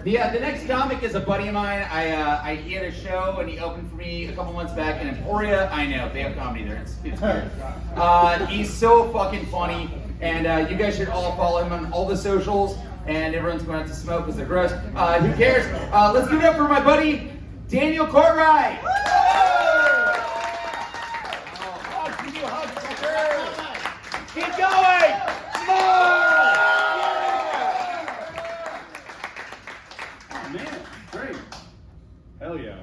The next comic is a buddy of mine. He had a show and he opened for me a couple months back in Emporia. I know, they have comedy there. It's weird. He's so fucking funny, and you guys should all follow him on all the socials, and everyone's going out to smoke because they're gross. Who cares? Let's give it up for my buddy, Daniel Courtwright. Keep going! More! Oh man, great. Hell yeah.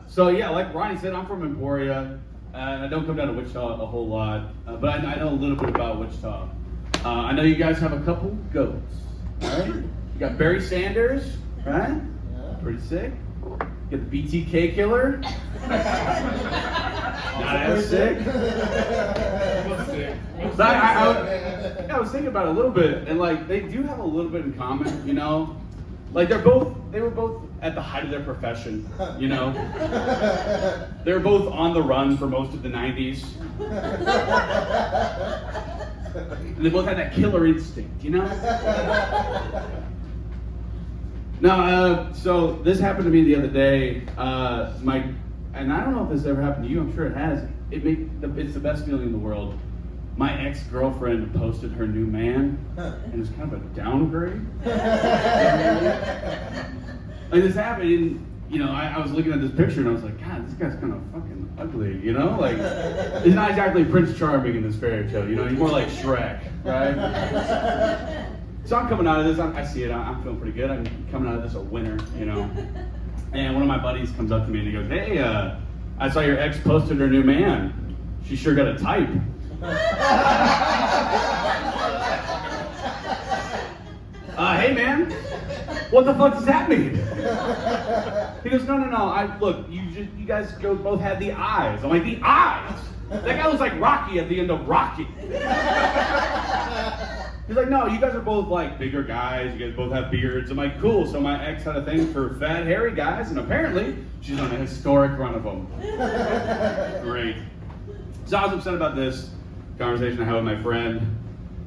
So yeah, like Ronnie said, I'm from Emporia, and I don't come down to Wichita a whole lot, but I know a little bit about Wichita. I know you guys have a couple goats, right? You got Barry Sanders, right? Yeah. Pretty sick. You got the BTK killer. Not as sick. But I was thinking about it a little bit, and like they do have a little bit in common, you know. Like they were both at the height of their profession, you know. They were both on the run for most of the 90s. And they both had that killer instinct, you know. No, so this happened to me the other day. And I don't know if this ever happened to you. I'm sure it has. It's the best feeling in the world. My ex-girlfriend posted her new man, and it was kind of a downgrade. Like this happened, and you know, I was looking at this picture, and I was like, God, this guy's kind of fucking ugly, you know? Like, he's not exactly Prince Charming in this fairy tale, you know? He's more like Shrek, right? So I'm coming out of this. I see it. I'm feeling pretty good. I'm coming out of this a winner, you know. And one of my buddies comes up to me and he goes, "Hey, I saw your ex posted her new man. She sure got a type." Hey man, what the fuck does that mean? He goes, no. Look, you guys both had the eyes. I'm like, the eyes? That guy looks like Rocky at the end of Rocky. He's like, no, you guys are both like bigger guys. You guys both have beards. I'm like, cool. So my ex had a thing for fat, hairy guys, and apparently she's on a historic run of them. Great. So I was upset about this conversation I had with my friend,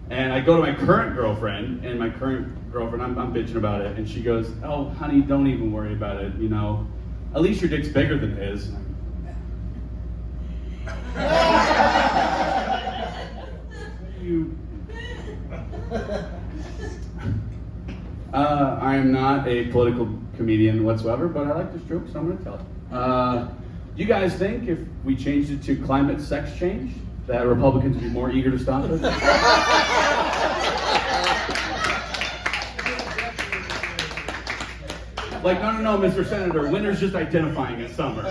and I go to my current girlfriend, and my current girlfriend, I'm bitching about it, and she goes, "Oh, honey, don't even worry about it. You know, at least your dick's bigger than his." I am not a political comedian whatsoever, but I like this joke, so I'm going to tell it. Do you guys think if we changed it to climate sex change, that Republicans would be more eager to stop it? Like, no, Mr. Senator, winter's just identifying as summer.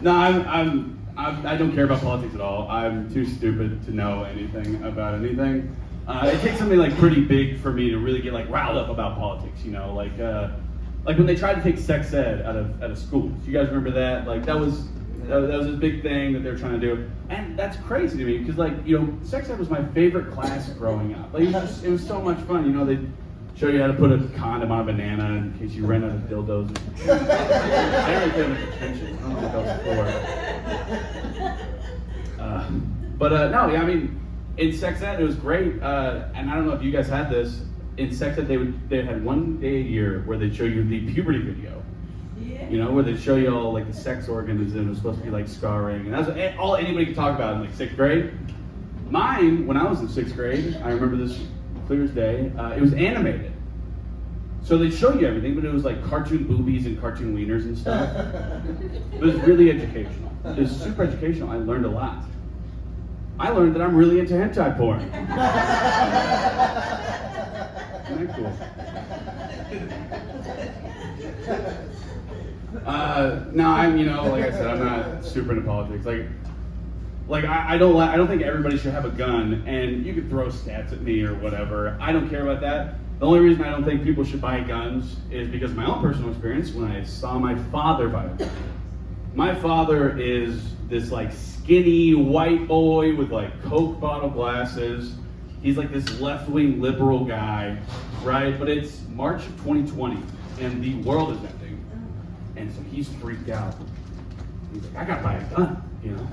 No, I don't care about politics at all. I'm too stupid to know anything about anything. It takes something like pretty big for me to really get like riled up about politics, you know, like when they tried to take sex ed out of schools. You guys remember that? Like that was a big thing that they were trying to do, and that's crazy to me because like, you know, sex ed was my favorite class growing up. Like it was so much fun, you know. They show you how to put a condom on a banana in case you ran out of dildos. I didn't really pay much attention. I don't know what that was for. No, yeah, I mean, in sex ed it was great, and I don't know if you guys had this. In sex ed they had one day a year where they'd show you the puberty video. Yeah. You know, where they'd show you all like the sex organs, and it was supposed to be like scarring, and that's all anybody could talk about in like 6th grade. Mine, when I was in 6th grade, I remember this clear as day, it was animated. So they'd show you everything, but it was like cartoon boobies and cartoon wieners and stuff. It was really educational. It was super educational. I learned a lot. I learned that I'm really into hentai porn. Isn't that cool? No, I'm, you know, like I said, I'm not super into politics. Like I don't think everybody should have a gun, and you could throw stats at me or whatever. I don't care about that. The only reason I don't think people should buy guns is because of my own personal experience when I saw my father buy a gun. My father is this like skinny white boy with like Coke bottle glasses. He's like this left-wing liberal guy, right? But it's March of 2020, and the world is ending. And so he's freaked out. He's like, I gotta buy a gun, you know?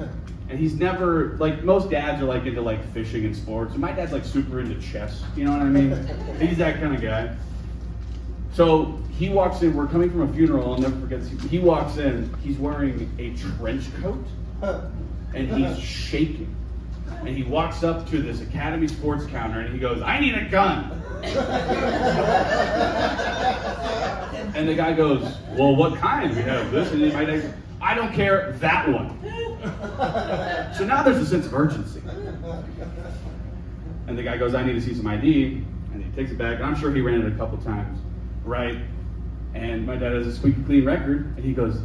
And he's never, like, most dads are like into like fishing and sports, and my dad's like super into chess, you know what I mean? He's that kind of guy. So he walks in, we're coming from a funeral, I'll never forget this. He walks in, he's wearing a trench coat, and he's shaking. And he walks up to this Academy Sports counter and he goes, "I need a gun." And the guy goes, "Well, what kind? We have this." And he might say, "I don't care, that one." So now there's a sense of urgency. And the guy goes, "I need to see some ID." And he takes it back, and I'm sure he ran it a couple times, right? And my dad has a squeaky clean record, and he goes,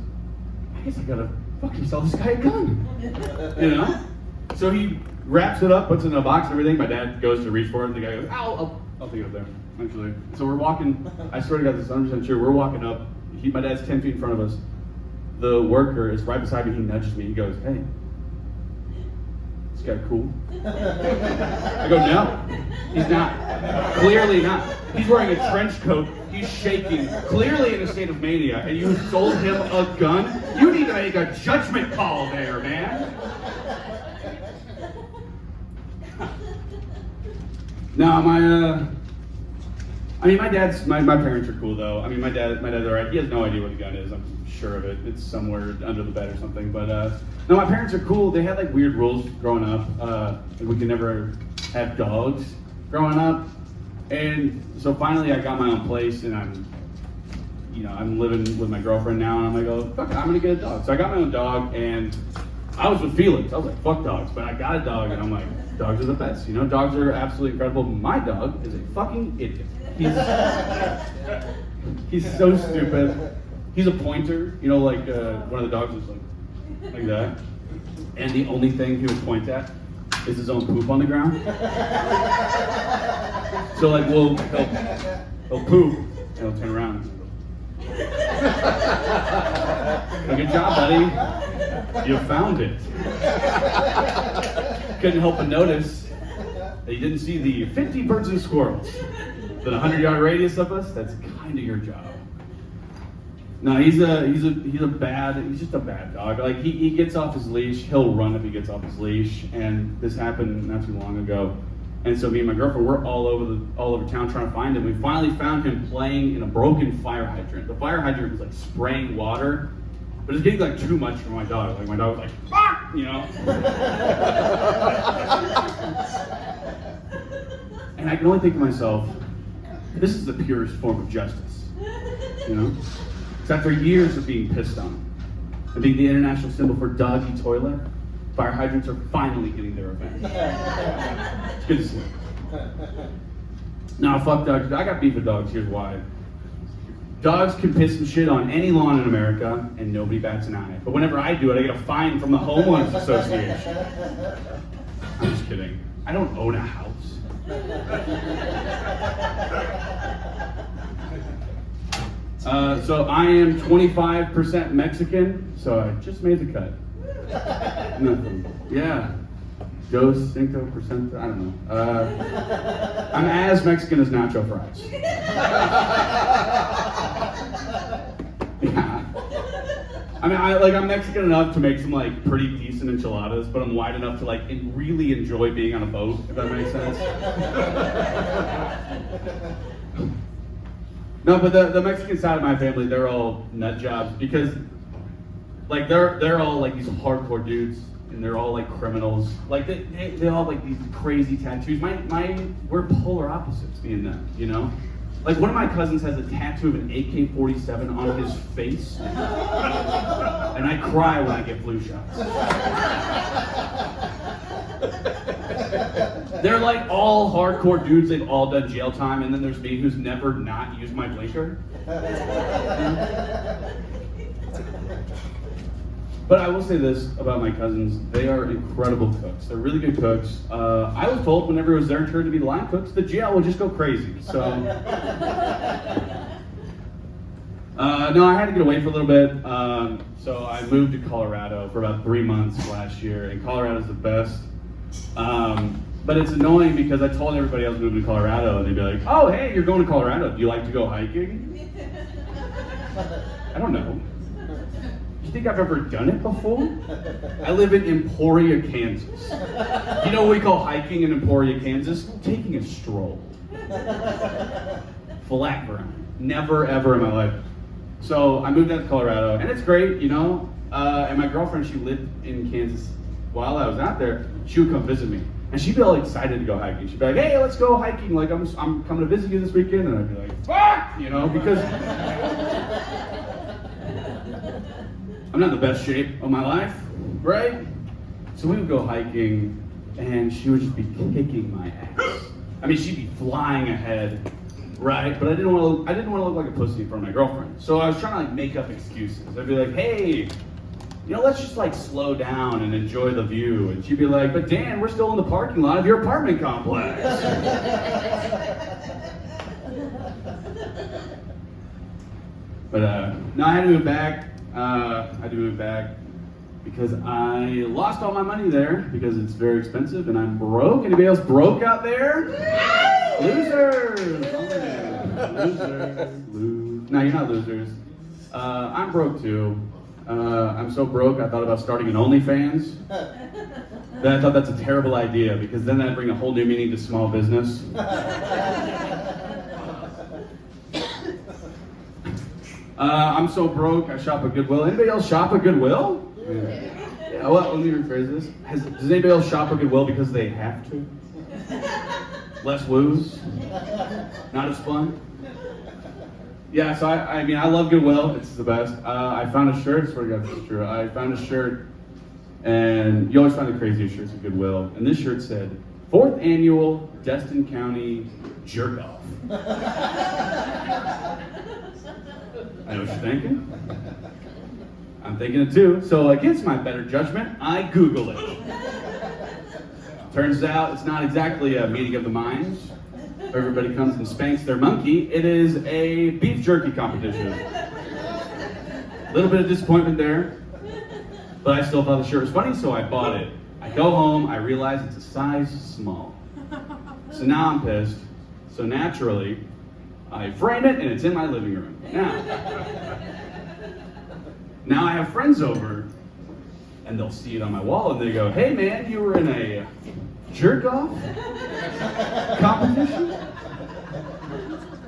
"I guess I gotta fucking sell this guy a gun." You know? So he wraps it up, puts it in a box and everything. My dad goes to reach for it, and the guy goes, I'll take it up there, actually. So we're walking, I swear to God, this is 100% sure, we're walking up. My dad's 10 feet in front of us. The worker is right beside me, he nudges me, he goes, "Hey, this guy cool?" I go, "No, he's not. Clearly not. He's wearing a trench coat, he's shaking, clearly in a state of mania, and you sold him a gun? You need to make a judgment call there, man." No, my parents are cool though. I mean, my dad's alright. He has no idea what a gun is. I'm sure of it. It's somewhere under the bed or something. But no, my parents are cool. They had like weird rules growing up. We could never have dogs growing up, and so finally I got my own place, and I'm living with my girlfriend now, and I'm like, "Oh, fuck it, I'm gonna get a dog." So I got my own dog, and I was with Felix. I was like, "Fuck dogs," but I got a dog, and I'm like, dogs are the best. You know, dogs are absolutely incredible. My dog is a fucking idiot. He's so stupid. He's a pointer. You know, like one of the dogs is like that. And the only thing he would point at is his own poop on the ground. So like, he'll poop and he'll turn around. Good job, buddy. You found it. Couldn't help but notice that you didn't see the 50 birds and squirrels within a 100-yard radius of us. That's kind of your job. No, he's just a bad dog. Like he gets off his leash, he'll run if he gets off his leash, and this happened not too long ago. And so me and my girlfriend, we're all over town trying to find him. We finally found him playing in a broken fire hydrant. The fire hydrant was like spraying water, but it's getting like too much for my dog. Like my dog was like, "Fuck!" You know? And I can only think to myself, this is the purest form of justice. You know? Because after years of being pissed on and being the international symbol for doggy toilet, fire hydrants are finally getting their revenge. It's good to see. Now, fuck dogs. I got beef with dogs. Here's why. Dogs can piss and shit on any lawn in America, and nobody bats an eye. But whenever I do it, I get a fine from the Homeowners Association. I'm just kidding. I don't own a house. So I am 25% Mexican, so I just made the cut. Nothing. Yeah. Dos, cinco percent, I don't know. I'm as Mexican as nacho fries. Yeah. I mean, I'm Mexican enough to make some like pretty decent enchiladas, but I'm white enough to like really enjoy being on a boat, if that makes sense. No, but the Mexican side of my family, they're all nut jobs because like they're all like these hardcore dudes, and they're all like criminals. Like they all have like these crazy tattoos. We're polar opposites, me and them, you know? Like one of my cousins has a tattoo of an AK-47 on his face, and I cry when I get flu shots. They're like all hardcore dudes, they've all done jail time, and then there's me who's never not used my blinker. But I will say this about my cousins, they are incredible cooks. They're really good cooks. I was told whenever it was their turn to be the line cooks, the jail would just go crazy. So, no, I had to get away for a little bit. So I moved to Colorado for about 3 months last year, and Colorado's the best. But it's annoying because I told everybody I was moving to Colorado, and they'd be like, "Oh, hey, you're going to Colorado. Do you like to go hiking?" I don't know. you think I've ever done it before? I live in Emporia, Kansas. You know what we call hiking in Emporia, Kansas? Taking a stroll. Flat ground. Never, ever in my life. So I moved out to Colorado, and it's great, you know. And my girlfriend, she lived in Kansas while I was out there. She would come visit me, and she'd be all excited to go hiking. She'd be like, "Hey, let's go hiking! Like I'm coming to visit you this weekend." And I'd be like, "Fuck!" You know, because I'm not in the best shape of my life, right? So we would go hiking, and she would just be kicking my ass. I mean, she'd be flying ahead. Right, but I didn't want to look like a pussy in front of my girlfriend. So I was trying to like make up excuses. I'd be like, "Hey, you know, let's just like slow down and enjoy the view." And she'd be like, "But Dan, we're still in the parking lot of your apartment complex." But no, I had to move back. Because I lost all my money there because it's very expensive and I'm broke. Anybody else broke out there? Losers! Losers. No, you're not losers. I'm broke too. I'm so broke I thought about starting an OnlyFans. Then I thought that's a terrible idea because then that'd bring a whole new meaning to small business. I'm so broke I shop at Goodwill. Anybody else shop at Goodwill? Yeah, well, let me rephrase this. Does anybody else shop at Goodwill because they have to? Less woos? Not as fun? Yeah, so I mean, I love Goodwill. It's the best. I found a shirt. I swear to God, this is true. I found a shirt, and you always find the craziest shirts at Goodwill. And this shirt said, 4th Annual Destin County Jerk Off. I know what you're thinking. I'm thinking it too. So against my better judgment, I Google it. Turns out it's not exactly a meeting of the minds. Everybody comes and spanks their monkey. It is a beef jerky competition. A little bit of disappointment there, but I still thought the shirt was funny, so I bought it. I go home, I realize it's a size small. So now I'm pissed. So naturally, I frame it and it's in my living room. Now I have friends over and they'll see it on my wall and they go, "Hey man, you were in a jerk-off competition?"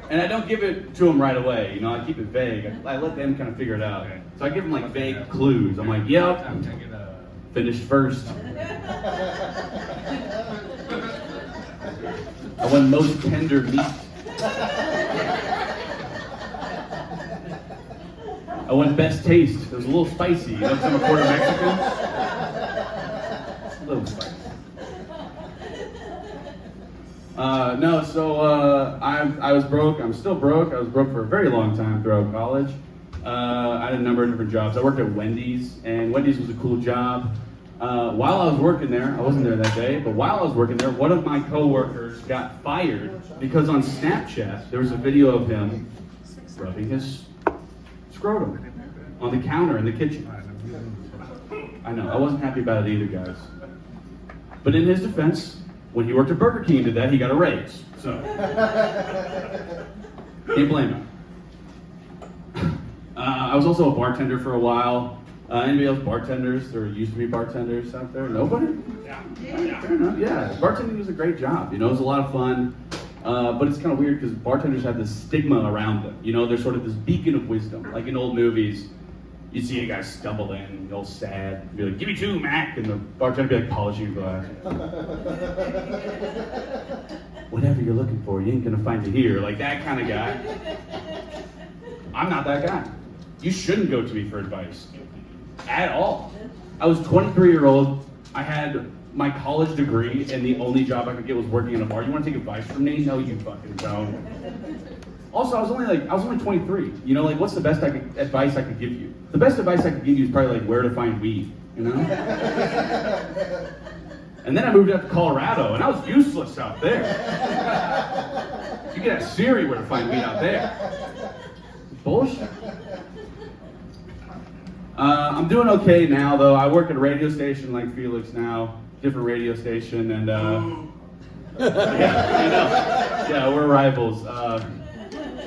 And I don't give it to them right away, you know, I keep it vague. I let them kind of figure it out. So I give them like vague clues. I'm like, "Yep, finished first. I won most tender meat. I won best taste. It was a little spicy. You know, because I'm a quarter Mexican. A little spicy. No, so I was broke. I'm still broke. I was broke for a very long time throughout college. I had a number of different jobs. I worked at Wendy's, and Wendy's was a cool job. While I was working there, I wasn't there that day, but while I was working there, one of my coworkers got fired because on Snapchat there was a video of him rubbing his scrotum on the counter in the kitchen. I know, I wasn't happy about it either, guys. But in his defense, when he worked at Burger King and did that, he got a raise. So, can't blame him. I was also a bartender for a while. Anybody else bartenders? There used to be bartenders out there. Nobody? Yeah. Fair enough. Yeah, bartending was a great job. You know, it was a lot of fun. But it's kind of weird because bartenders have this stigma around them. You know, they're sort of this beacon of wisdom. Like in old movies, you'd see a guy stumble in, all sad, be like, "Give me 2, Mac," and the bartender would be like, "Polishing your glass." "Whatever you're looking for, you ain't gonna find it here." Like that kind of guy. I'm not that guy. You shouldn't go to me for advice. At all. I was 23-year-old. I had my college degree, and the only job I could get was working in a bar. You want to take advice from me? No, you fucking don't. Also, I was only 23. You know, like, what's the best advice I could give you? The best advice I could give you is probably like where to find weed. You know? And then I moved out to Colorado, and I was useless out there. You can ask Siri where to find weed out there. Bullshit. I'm doing okay now, though. I work at a radio station like Felix now, different radio station, and yeah, I know. Yeah, we're rivals.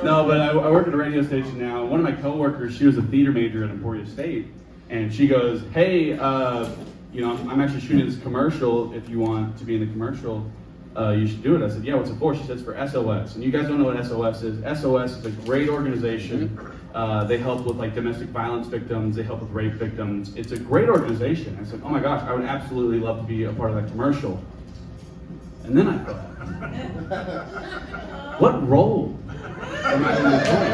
No, but I work at a radio station now. One of my coworkers, she was a theater major at Emporia State, And she goes, hey, you know, I'm actually shooting this commercial. If you want to be in the commercial, you should do it. I said, yeah, what's it for? She said, it's for SOS. And you guys don't know what SOS is. SOS is a great organization. They help with like domestic violence victims. They help with rape victims. It's a great organization. I said, oh my gosh, I would absolutely love to be a part of that commercial. And then I thought, what role am I going to play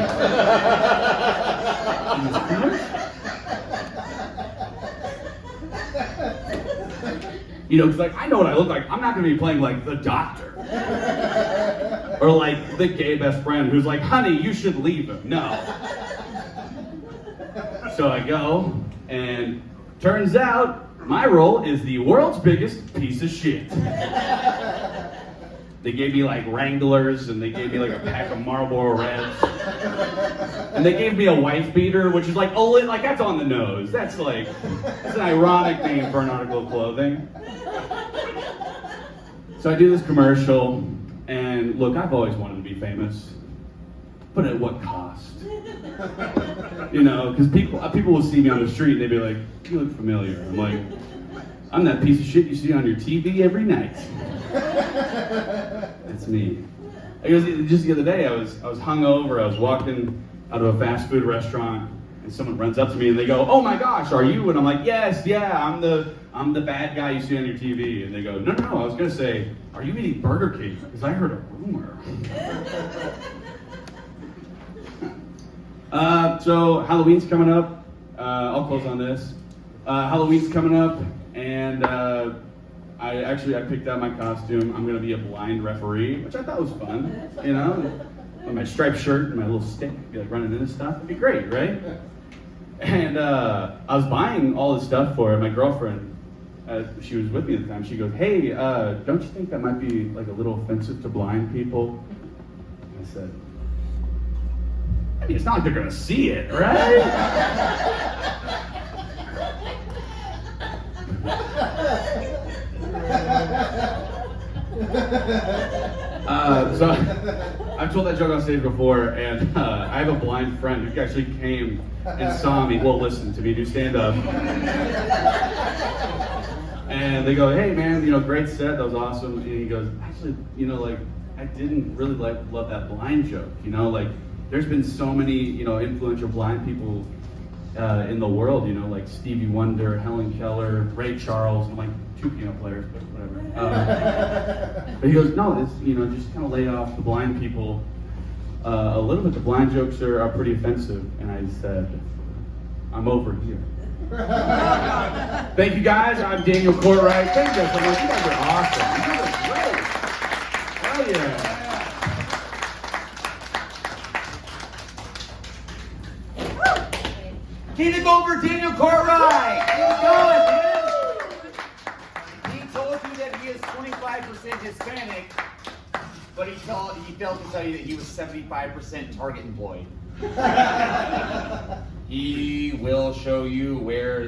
in this commercial? You know, because like I know what I look like. I'm not going to be playing like the doctor or like the gay best friend who's like, honey, you should leave him. No. So I go, and turns out my role is the world's biggest piece of shit. They gave me like Wranglers, and they gave me like a pack of Marlboro Reds, and they gave me a wife beater, which is like, oh, like that's on the nose. That's an ironic name for an article of clothing. So I do this commercial, and look, I've always wanted to be famous, but at what cost? You know, because people will see me on the street and they'd be like, you look familiar. I'm like, I'm that piece of shit you see on your TV every night. That's me. Because just the other day, I was hungover. I was walking out of a fast food restaurant, and someone runs up to me and they go, "Oh my gosh, are you?" And I'm like, "Yes, yeah, I'm the bad guy you see on your TV." And they go, "No, I was gonna say, are you eating Burger King? Because I heard a rumor." So Halloween's coming up. I'll close on this. Halloween's coming up, and I picked out my costume. I'm gonna be a blind referee, which I thought was fun. You know, with my striped shirt and my little stick, be like running into stuff. It'd be great, right? And I was buying all this stuff for her. My girlfriend, she was with me at the time. She goes, "Hey, don't you think that might be like a little offensive to blind people?" I said, "I mean, it's not like they're gonna see it, right?" So I've told that joke on stage before, and I have a blind friend who actually came and saw me, well, listen to me do stand-up. And they go, "Hey man, you know, great set, that was awesome." And he goes, "Actually, you know, like, I didn't really love that blind joke, you know, like, there's been so many, you know, influential blind people in the world, you know, like Stevie Wonder, Helen Keller, Ray Charles, and like 2 piano players, but whatever." But he goes, "No, it's, you know, just kind of lay off the blind people a little bit. The blind jokes are pretty offensive." And I said, "I'm over here." Thank you guys. I'm Daniel Courtwright. Thank you guys so much. You guys are awesome. You guys are great. Hell yeah. Keep it going for Daniel Courtwright. Keep going, man. He told you that he is 25% Hispanic, but he failed to tell you that he was 75% Target employed. He will show you where